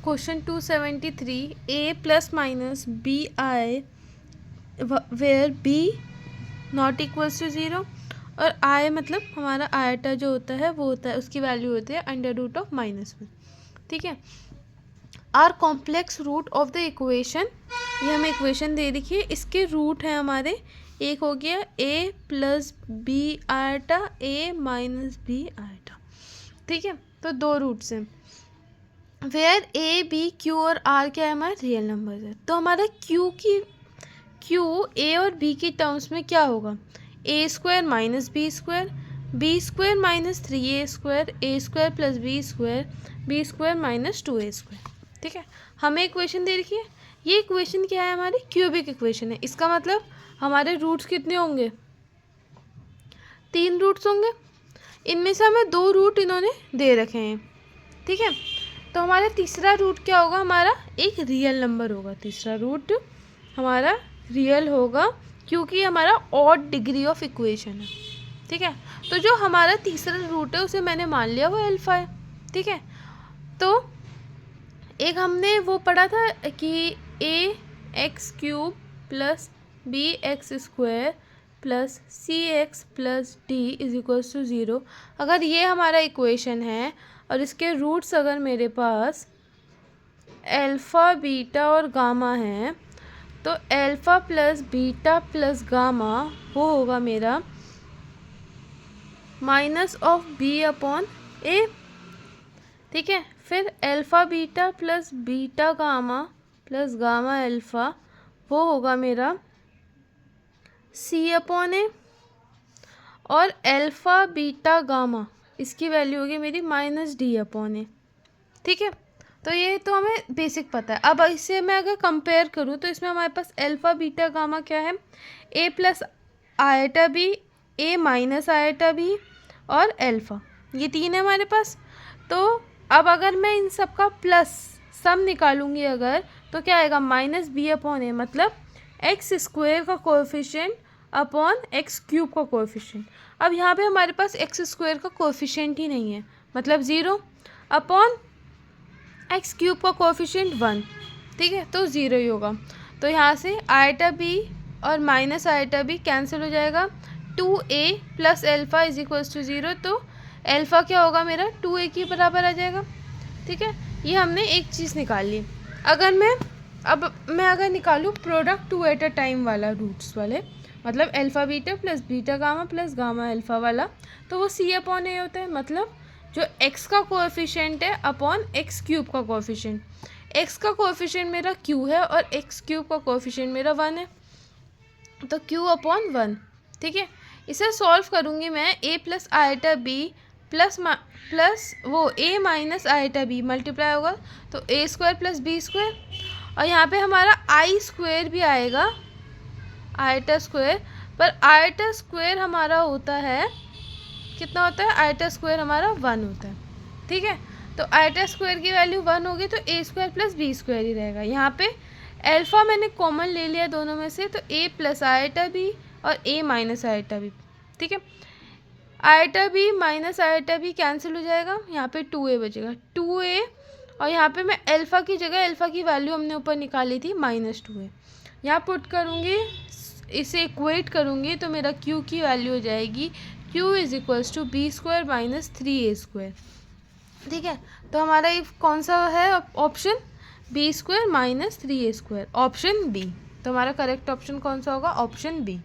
Question 273 a plus minus b i where b not equals to zero, और i मतलब हमारा eta जो होता है वो होता है, उसकी वैल्यू होती है अंडर रूट ऑफ -1। ठीक है, are complex root of the equation, ये हमें इक्वेशन दे रखी है, इसके रूट हैं हमारे, एक हो गया a plus b iota, a minus b iota. ठीक है, तो दो रूट्स हैं। वेयर a b q और r क्या है, हमारे रियल नंबर्स है। तो हमारा q a और b की टर्म्स में क्या होगा, a square minus b square minus 3a square plus B square minus 2a square. ठीक है, हमें इक्वेशन दे रखी है, ये इक्वेशन क्या है, हमारी क्यूबिक इक्वेशन है। इसका मतलब हमारे रूट्स कितने होंगे, 3 रूट्स होंगे, इनमें से हमें 2 रूट इन्होंने दे रखे हैं। ठीक है, तो हमारा तीसरा रूट क्या होगा, हमारा एक रियल नंबर होगा, तीसरा रूट हमारा रियल होगा, क्योंकि हमारा ऑड डिग्री ऑफ इक्वेशन है। ठीक है, तो जो हमारा तीसरा रूट है उसे मैंने मान लिया वो अल्फा है। ठीक है, तो एक हमने वो पढ़ा था कि a x cube plus b x square plus c x plus d is equals to zero. अगर ये हमारा इक्वेशन है और इसके रूट्स अगर मेरे पास अल्फ़ा बीटा और गामा हैं, तो alpha plus beta plus gamma वो होगा मेरा माइनस ऑफ बी अपॉन ए। ठीक है, फिर alpha beta plus beta gamma plus gamma alpha वो होगा मेरा सी अपॉन ए, और अल्फ़ा बीटा गामा इसकी वैल्यू होगी मेरी माइनस डी अपॉन ए। ठीक है, तो ये तो हमें बेसिक पता है। अब इसे मैं अगर कंपेयर करूँ तो इसमें हमारे पास अल्फ़ा बीटा गामा क्या है, ए प्लस आयटा बी, ए माइनस आयटा बी और अल्फ़ा, ये 3 है हमारे पास। तो अब अगर मैं इन सब का प्लस सम निकालूंगी अगर, तो क्या आएगा, माइनस बी अपॉन ए, मतलब एक्स स्क्वायर का कोएफिशिएंट अपॉन एक्स क्यूब का कोएफिशिएंट। अब यहाँ पे हमारे पास एक्स स्क्वायर का कोएफिशिएंट ही नहीं है, मतलब 0 अपॉन एक्स क्यूब का कोएफिशिएंट 1। ठीक है, तो 0 ही होगा। तो यहाँ से आयटा बी और माइनस आयटा बी कैंसिल हो जाएगा, 2a plus alpha is equals to 0, तो अल्फ़ा क्या होगा मेरा 2a के बराबर आ जाएगा। ठीक है, ये हमने एक चीज़ निकाल ली। अगर मैं अगर निकालूँ प्रोडक्ट 2 एट अ टाइम वाला, रूट्स वाले, मतलब alpha beta plus beta gamma plus gamma alpha वाला, तो वो सी अपॉन ए होता है, मतलब जो x का कोएफिशिएंट है अपॉन एक्स क्यूब का कोएफिशिएंट। x का कोएफिशिएंट मेरा q है और एक्स क्यूब का कोएफिशिएंट मेरा 1 है, तो q अपॉन 1। ठीक है, इसे सॉल्व करूँगी मैं, a plus eta b plus वो a minus eta b multiply होगा, तो a square plus b square, और यहाँ पे हमारा आई स्क्वायर भी आएगा, आयटा स्क्वायर, पर आयटा स्क्वायर हमारा होता है कितना होता है, आयटा स्क्वायर हमारा 1 होता है। ठीक है, तो आयटा स्क्वायर की वैल्यू 1 होगी, तो a square plus B square ही रहेगा। यहाँ पे अल्फ़ा मैंने कॉमन ले लिया दोनों में से, तो a प्लस आयटा बी और a माइनस आयटा बी। ठीक है, iota b minus iota b cancel हो जाएगा, यहाँ पे 2a बचेगा, 2a, और यहाँ पे मैं अल्फ़ा की जगह, अल्फ़ा की वैल्यू हमने ऊपर निकाली थी -2a, यहाँ पुट करूँगी, इसे इक्वेट करूँगी, तो मेरा q की वैल्यू हो जाएगी q is equals to b square minus 3a square. ठीक है, तो हमारा ये कौन सा है option, b square minus 3a square, option b. तो हमारा करेक्ट ऑप्शन कौन सा होगा, ऑप्शन बी।